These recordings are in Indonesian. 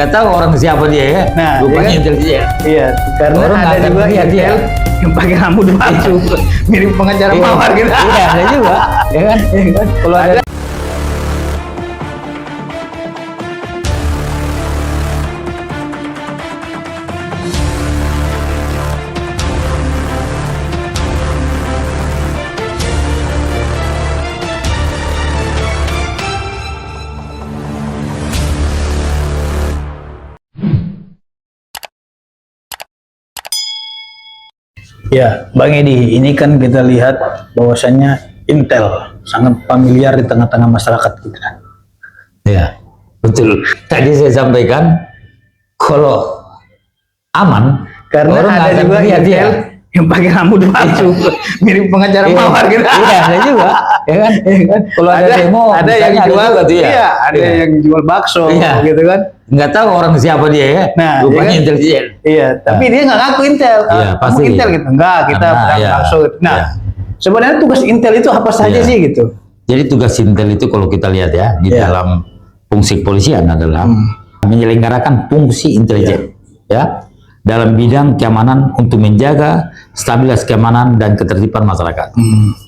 Nggak tahu orang siapa dia ya. Nah, rupanya iya kan? intelijen. Iya, karena Orang nggak ada akan juga melihat dia. yang pakai rambut batu, mirip pengacara Iya. mawar gitu. Iya, ada juga, ya kan? Iya kan? Kalau ada Ya, Bang Edi, ini kan kita lihat bahwasannya Intel sangat familiar di tengah-tengah masyarakat kita. ya, betul. Tadi saya sampaikan kalau aman, Karena orang nggak ada akan juga melihat dia. Intel yang pakai rambut batu, mirip pengacara Iya. mawar gitu. Iya, ada juga, ya kan? Kalau ada demo, ada yang misalnya jual, juga tuh ya. iya, ada Iya. yang jual bakso, Iya. gitu kan? Nggak tahu orang siapa dia ya. Nah, rupanya iya kan? intelijen. Iya, tapi dia nggak ngaku Intel. Iya, Kamu pasti. Intel gitu. Enggak, kita Karena, perang iya, bakso. Nah, iya. sebenarnya tugas Intel itu apa saja Iya. sih gitu? Jadi tugas Intel itu kalau kita lihat ya di Iya. dalam fungsi kepolisian adalah menyelenggarakan fungsi intelijen, ya, dalam bidang keamanan untuk menjaga stabilitas keamanan dan ketertiban masyarakat.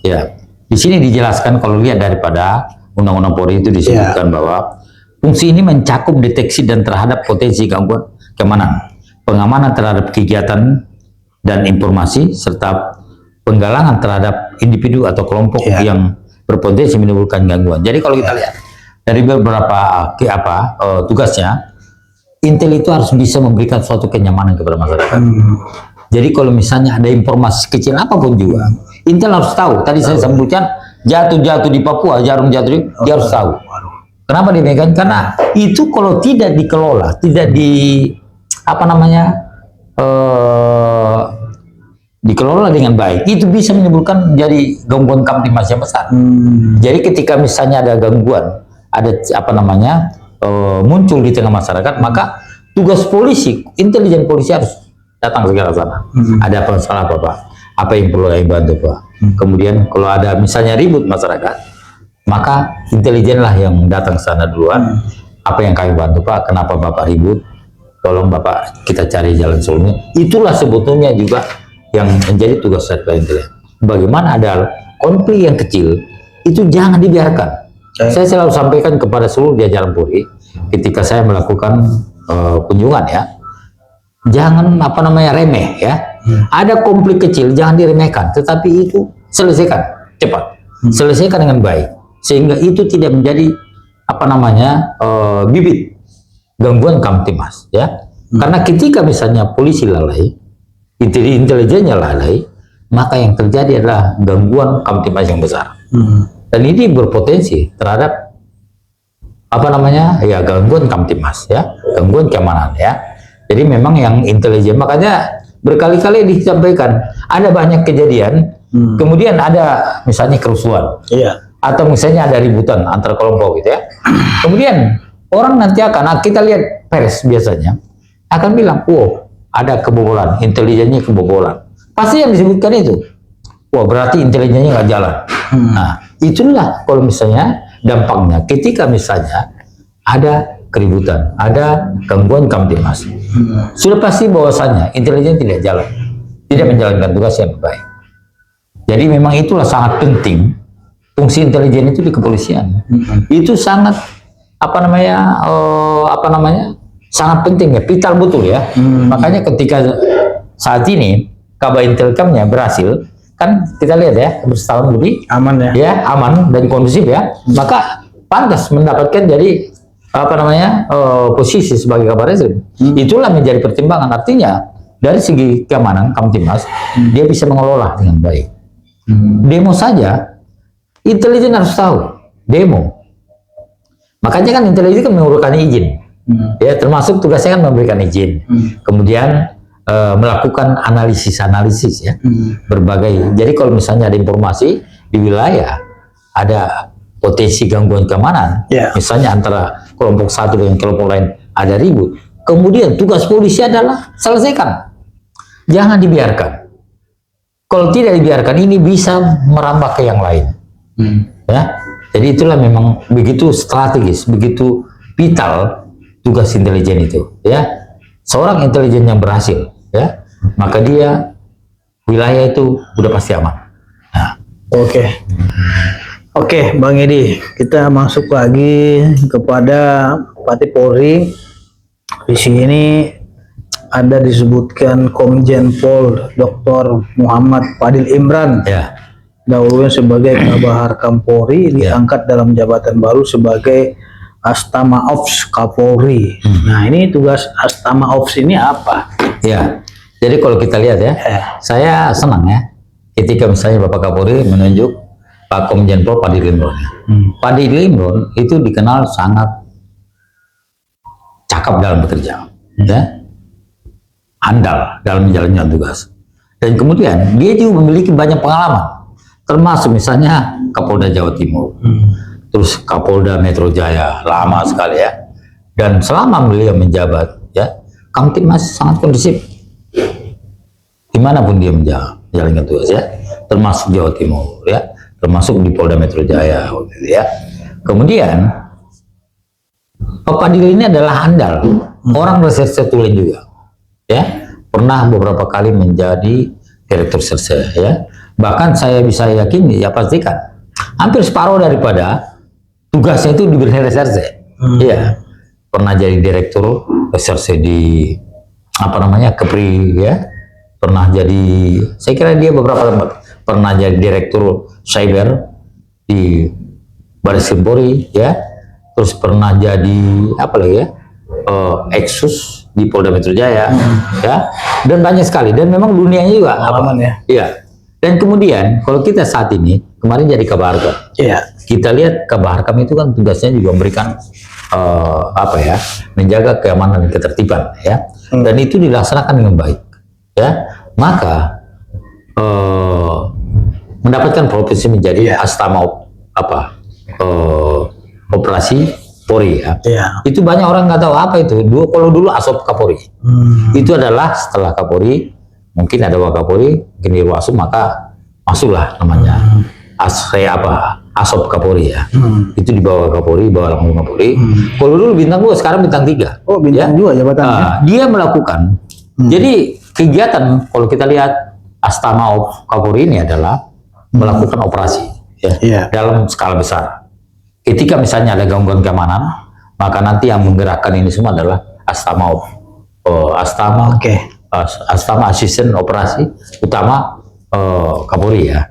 Ya, di sini dijelaskan kalau lihat daripada Undang-Undang Polri itu disebutkan bahwa fungsi ini mencakup deteksi dan terhadap potensi gangguan keamanan, pengamanan terhadap kegiatan dan informasi, serta penggalangan terhadap individu atau kelompok yang berpotensi menimbulkan gangguan. Jadi kalau kita lihat dari beberapa tugasnya, Intel itu harus bisa memberikan suatu kenyamanan kepada masyarakat. Jadi kalau misalnya ada informasi kecil apapun juga, Intel harus tahu. Tadi saya sebutkan jatuh di Papua, jarum jatuh, dia harus tahu. Kenapa demikian? Karena itu kalau tidak dikelola, tidak dikelola dengan baik, itu bisa menimbulkan jadi gangguan kamtimas yang besar. Jadi ketika misalnya ada gangguan, ada muncul di tengah masyarakat, maka tugas polisi, intelijen polisi harus datang segera sana. Ada apa salah apa yang perlu kami bantu Pak. Kemudian kalau ada misalnya ribut masyarakat, maka intelijen lah yang datang ke sana duluan. Apa yang kami bantu Pak, kenapa Bapak ribut, tolong Bapak kita cari jalan solusinya. Itulah sebetulnya juga yang menjadi tugas saya intelijen. Bagaimana ada konflik yang kecil, itu jangan dibiarkan. Saya selalu sampaikan kepada seluruh jajaran Polri ketika saya melakukan kunjungan ya, jangan remeh ya. Ada konflik kecil jangan diremehkan, tetapi itu selesaikan cepat, selesaikan dengan baik, sehingga itu tidak menjadi bibit gangguan kamtimas ya. Karena ketika misalnya polisi lalai, intelijennya lalai, maka yang terjadi adalah gangguan kamtimas yang besar. Dan ini berpotensi terhadap gangguan kamtimas ya, gangguan keamanan ya. Jadi memang yang intelijen, makanya berkali-kali disampaikan ada banyak kejadian, kemudian ada misalnya kerusuhan, atau misalnya ada ributan antar kelompok gitu ya. Kemudian orang nanti kita lihat pers biasanya akan bilang, ada kebobolan, intelijennya kebobolan. Pasti yang disebutkan itu, berarti intelijennya nggak jalan. Nah, itulah kalau misalnya dampaknya ketika misalnya ada keributan, ada gangguan kamtimas. Sudah pasti bahwasannya intelijen tidak jalan, tidak menjalankan tugas yang baik. Jadi memang itulah sangat penting fungsi intelijen itu di kepolisian. Itu sangat sangat penting ya, vital betul ya. Makanya ketika saat ini Kabar Intelkamnya berhasil, kan kita lihat ya, setahun lebih Aman ya? Ya, aman dan kondusif ya, maka pantas mendapatkan jadi posisi sebagai kabar reskrim. Itulah menjadi pertimbangan, artinya dari segi keamanan kamtimas dia bisa mengelola dengan baik. Demo saja intelijen harus tahu demo, makanya kan intelijen kan mengeluarkan izin ya, termasuk tugasnya kan memberikan izin, kemudian melakukan analisis ya, berbagai. Jadi kalau misalnya ada informasi di wilayah ada potensi gangguan keamanan, misalnya antara kelompok satu dengan kelompok lain ada ribut, kemudian tugas polisi adalah selesaikan, jangan dibiarkan. Kalau tidak dibiarkan, ini bisa merambah ke yang lain. Ya, jadi itulah memang begitu strategis, begitu vital tugas intelijen itu, ya. Seorang intelijen yang berhasil, ya, maka dia wilayah itu udah pasti aman. Nah, Oke, Bang Edi, kita masuk lagi kepada Bupati Polri. Di sini ada disebutkan Komjen Pol Dr. Muhammad Fadil Imran, ya, dahulunya sebagai Kabahar Kampolri, diangkat dalam jabatan baru sebagai Astama Ops Kapolri. Nah, ini tugas Astama Ops ini apa? ya. Jadi kalau kita lihat ya, saya senang ya, ketika misalnya Bapak Kapolri menunjuk Pak Komjen Pol Fadil Imron. Fadil Imron itu dikenal sangat cakap dalam bekerja, ya, andal dalam menjalankan tugas. Dan kemudian dia juga memiliki banyak pengalaman, termasuk misalnya Kapolda Jawa Timur, terus Kapolda Metro Jaya, lama sekali ya. Dan selama beliau menjabat, ya, Kamtibmas sangat kondusif, dimanapun dia menjalankan tugas, ya, termasuk Jawa Timur, ya, termasuk di Polda Metro Jaya, ya. Kemudian Pak Fadil ini adalah andal, orang reserse tulen juga, ya, pernah beberapa kali menjadi direktur reserse, ya. Bahkan saya bisa yakin, ya pastikan hampir separuh daripada tugasnya itu diberi reserse, ya. Pernah jadi direktur reserse di apa namanya Kepri, ya. Pernah jadi, saya kira dia beberapa tempat, pernah jadi direktur cyber di Baris Krim Polri, ya. Terus pernah jadi apa lagi ya, Exus di Polda Metro Jaya, ya, dan banyak sekali. Dan memang dunianya juga Pengalaman, ya. Iya. Dan kemudian kalau kita saat ini kemarin jadi Kabaharkam, Iya. kita lihat Kabaharkam itu kan tugasnya juga memberikan apa ya, menjaga keamanan dan ketertiban, ya. Dan itu dilaksanakan dengan baik, ya. Maka mendapatkan profesi menjadi Astama operasi Polri, ya. Itu banyak orang nggak tahu apa itu. Kalau dulu Asop Kapolri, itu adalah setelah Kapolri, mungkin ada Wakapolri, mungkin Irwasum, maka masuklah namanya Asop Kapolri, ya. Itu di bawah Kapolri, bawah langsung Kapolri. Kalau dulu bintang 2, sekarang bintang 3. Oh, bintang 2 jabatannya. Dia melakukan. Jadi kegiatan kalau kita lihat Astama Kapolri ini adalah melakukan operasi, ya, dalam skala besar. Ketika misalnya ada gangguan keamanan, maka nanti yang menggerakkan ini semua adalah Astama Astama Asisten Operasi Utama Kapolri, ya.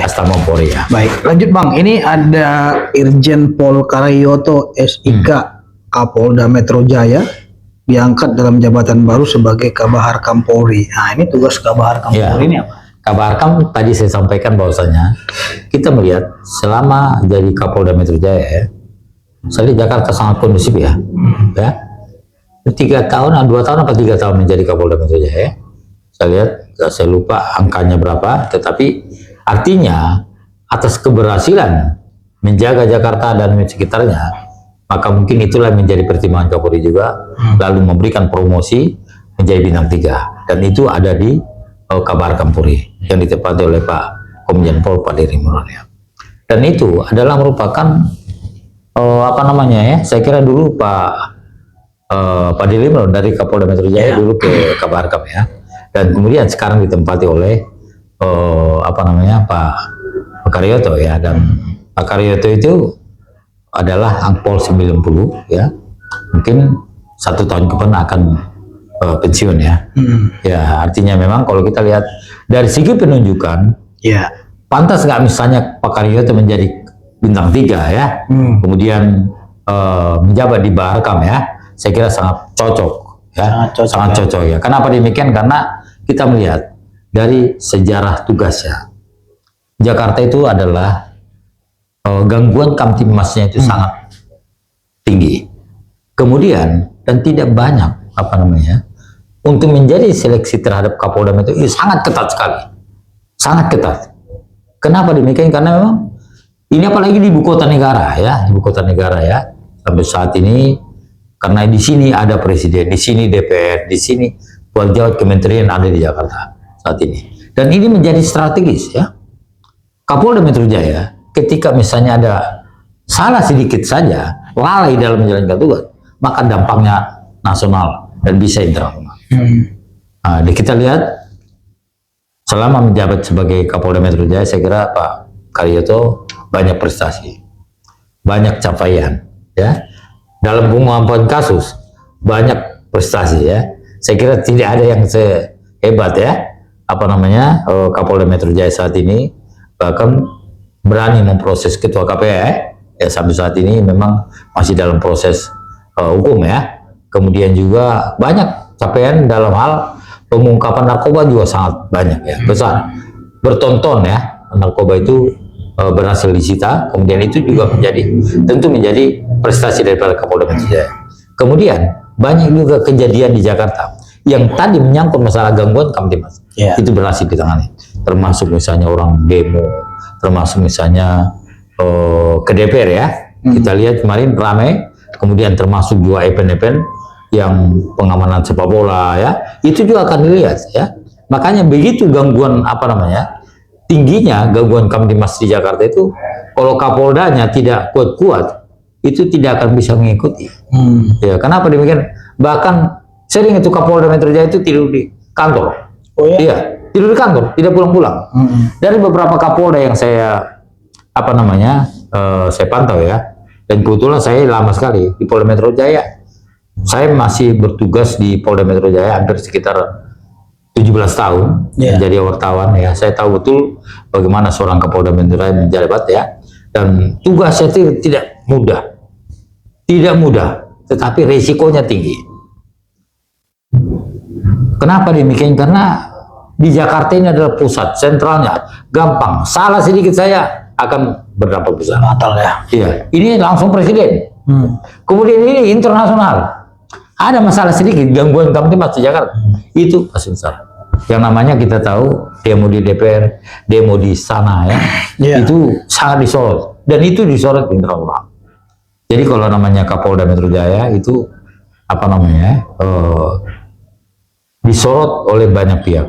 Astama Polri, ya. Baik, lanjut Bang. Ini ada Irjen Pol Karyoto SIK Kapolda Metro Jaya, diangkat dalam jabatan baru sebagai Kabahar Kampolri. Nah, ini tugas Kabahar Kampolri ini apa? Kabaharkam tadi saya sampaikan bahwasanya kita melihat selama jadi Kapolda Metro Jaya, ya, saya lihat Jakarta sangat kondusif, ya. 3 tahun, 2 tahun apa 3 tahun menjadi Kapolda Metro Jaya, saya lihat, saya lupa angkanya berapa, tetapi artinya atas keberhasilan menjaga Jakarta dan sekitarnya, maka mungkin itulah menjadi pertimbangan Kapolri juga, lalu memberikan promosi menjadi bintang 3, dan itu ada di Kabaharkam Polri yang ditempati oleh Pak Komjen Pol Fadil Imron, ya. Dan itu adalah merupakan apa namanya, ya, saya kira dulu Pak Fadil Imron dari Kapolda Metro Jaya dulu ke Kabaharkam, ya. Dan kemudian sekarang ditempati oleh apa namanya Pak Karyoto, ya. Dan Pak Karyoto itu adalah Angpol 90, ya. Mungkin 1 tahun ke depan akan pensiun, ya. Ya, artinya memang kalau kita lihat dari segi penunjukan, pantas nggak misalnya Pak Karyoto menjadi bintang 3, ya. Kemudian menjabat di Baharkam, ya. Saya kira sangat cocok, ya. Sangat cocok, ya. Kenapa demikian? Karena kita melihat dari sejarah tugasnya, Jakarta itu adalah gangguan Kamtibmasnya itu sangat tinggi. Kemudian dan tidak banyak apa namanya untuk menjadi seleksi terhadap Kapolda Metro itu sangat ketat sekali, sangat ketat. Kenapa demikian? Karena memang ini apalagi di ibu kota negara, ya, ibu kota negara, ya. Sampai saat ini karena di sini ada presiden, di sini DPR, di sini pejabat kementerian ada di Jakarta saat ini. Dan ini menjadi strategis, ya. Kapolda Metro Jaya ketika misalnya ada salah sedikit saja, lalai dalam menjalankan tugas, maka dampaknya nasional dan bisa internasional. Nah, kita lihat selama menjabat sebagai Kapolda Metro Jaya, saya kira Pak Karyoto banyak prestasi, banyak capaian, ya. Dalam pengungkapan kasus banyak prestasi, ya. Saya kira tidak ada yang sehebat, ya, Kapolda Metro Jaya saat ini, bahkan berani memproses ketua KPK, ya, sampai saat ini memang masih dalam proses hukum, ya. Kemudian juga banyak capaian dalam hal pengungkapan narkoba juga sangat banyak, ya, besar, bertonton, ya, narkoba itu berhasil disita. Kemudian itu juga tentu menjadi prestasi daripada Kapolda Metro Jaya. Kemudian banyak juga kejadian di Jakarta yang tadi menyangkut masalah gangguan Kamtibmas, itu berhasil ditangani, termasuk misalnya orang demo, termasuk misalnya ke DPR, ya. Kita lihat kemarin ramai, kemudian termasuk juga event-event yang pengamanan sepak bola, ya, itu juga akan dilihat, ya. Makanya begitu gangguan tingginya gangguan Kamtibmas di Jakarta itu, kalau Kapoldanya tidak kuat-kuat, itu tidak akan bisa mengikuti. Ya, kenapa demikian? Bahkan sering itu Kapolda Metro Jaya itu tidur di kantor. Oh ya? Iya, tidur di kantor, tidak pulang-pulang. Dari beberapa Kapolda yang saya saya pantau, ya, dan kebetulan saya lama sekali di Polda Metro Jaya. Saya masih bertugas di Polda Metro Jaya hampir sekitar 17 tahun menjadi wartawan, ya. Saya tahu betul bagaimana seorang Kapolda Metro Jaya menjabat, ya, dan tugasnya itu tidak mudah, tetapi resikonya tinggi. Kenapa demikian? Karena di Jakarta ini adalah pusat sentralnya, gampang salah sedikit saya akan berdampak besar. Batal, ya. Iya, ini langsung presiden. Kemudian ini internasional. Ada masalah sedikit gangguan Kamtibmas di Jakarta, itu pasti besar. Yang namanya kita tahu demo di DPR, demo di sana, ya, itu sangat disorot, dan itu disorot internasional. Jadi kalau namanya Kapolda Metro Jaya itu disorot oleh banyak pihak,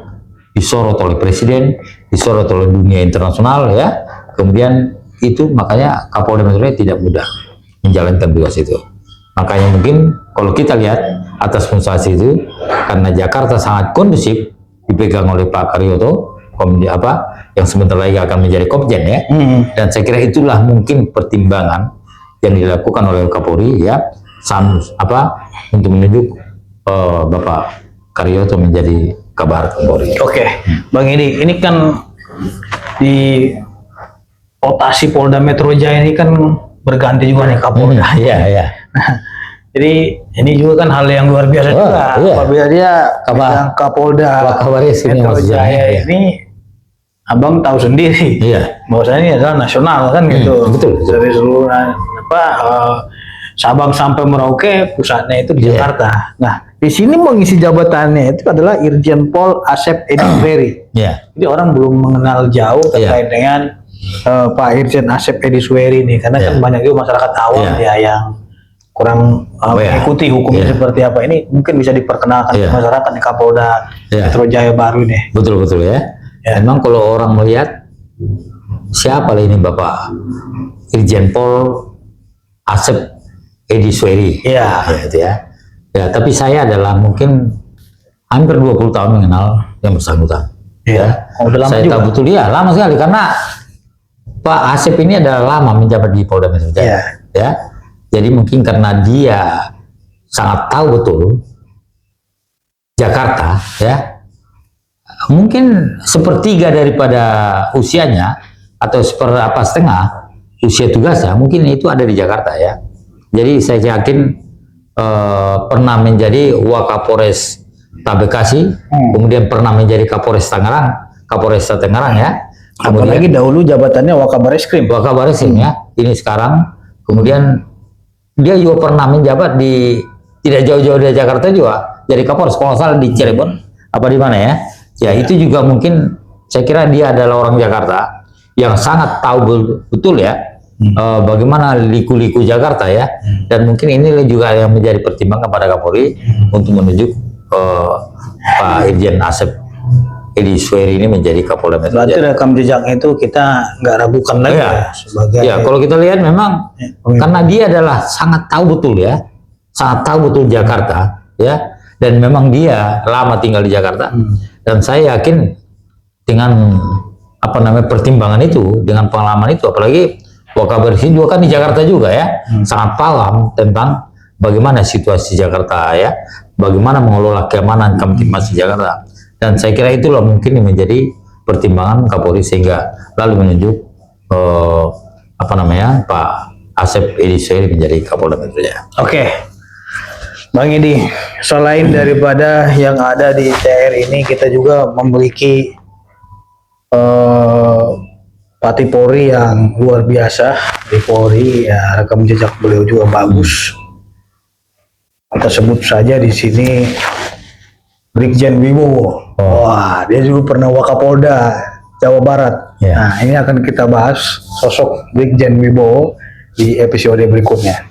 disorot oleh presiden, disorot oleh dunia internasional, ya. Kemudian itu makanya Kapolda Metro Jaya tidak mudah menjalankan tugas itu. Makanya mungkin kalau kita lihat atas prestasi itu, karena Jakarta sangat kondusif dipegang oleh Pak Karyoto, yang sebentar lagi akan menjadi Komjen, ya. Dan saya kira itulah mungkin pertimbangan yang dilakukan oleh Kapolri, ya, untuk menunjuk Bapak Karyoto menjadi Kabar Kapolri. Oke, Bang Edi, ini kan di rotasi Polda Metro Jaya ini kan berganti juga nih Kapolda. Iya. Jadi ini juga kan hal yang luar biasa juga. Apabila dia pegang Kapolda Metro Jaya ini, Abang tahu sendiri, bahwasanya ini adalah nasional, kan, gitu. Betul. Dari seluruh Sabang sampai Merauke, pusatnya itu di Jakarta. Nah, di sini mengisi jabatannya itu adalah Irjen Pol Asep Edi Suweri. Jadi orang belum mengenal jauh terkait dengan Pak Irjen Asep Edi Suweri ini, karena kan banyak juga masyarakat awam yang kurang mengikuti hukumnya seperti apa. Ini mungkin bisa diperkenalkan ke masyarakat di Kapolda Metro Jaya baru nih. Betul, ya. Memang kalau orang melihat siapa ini Bapak Irjen Pol Asep Edi Suweri, gitu, ya. Tapi saya adalah mungkin hampir 20 tahun mengenal yang bersangkutan. Saya tahu betul dia lama sekali, karena Pak Asep ini adalah lama menjabat di Polda Metro Jaya, ya. Jadi mungkin karena dia sangat tahu betul Jakarta, ya, mungkin sepertiga daripada usianya atau setengah usia tugasnya mungkin itu ada di Jakarta, ya. Jadi saya yakin pernah menjadi Wakapolres Bekasi, kemudian pernah menjadi Kapolres Tangerang, ya. Apalagi dahulu jabatannya Wakabareskrim, ya. Ini sekarang, kemudian dia juga pernah menjabat di tidak jauh-jauh dari Jakarta juga, jadi Kapolres, kalau nggak salah di Cirebon, di mana, ya. Itu juga mungkin saya kira dia adalah orang Jakarta yang sangat tahu betul, ya, bagaimana liku-liku Jakarta, ya. Dan mungkin ini juga yang menjadi pertimbangan pada Kapolri untuk menunjuk Pak Irjen Asep Edi Suweri ini menjadi Kapolda Metro Jaya. Berarti rekam jejaknya itu kita nggak ragukan lagi, sebagai. Kalau kita lihat memang karena dia adalah sangat tahu betul, ya, sangat tahu betul Jakarta, ya, dan memang dia lama tinggal di Jakarta, dan saya yakin dengan pertimbangan itu, dengan pengalaman itu, apalagi Wakabarsin juga kan di Jakarta juga ya, sangat paham tentang bagaimana situasi Jakarta ya, bagaimana mengelola keamanan Kamtipmas di Jakarta, dan saya kira itulah mungkin yang menjadi pertimbangan Kapolri sehingga lalu menunjuk Pak Asep Edi Suhaili menjadi Kapolda Metro Jaya. Oke, Bang Edi, selain daripada yang ada di TR ini, kita juga memiliki Pati Polri yang luar biasa di Polri, ya, rekam jejak beliau juga bagus. Kita sebut saja di sini Brigjen Wibowo. Wah, dia juga pernah Wakapolda Jawa Barat. Ya. Nah, ini akan kita bahas sosok Brigjen Wibowo di episode berikutnya.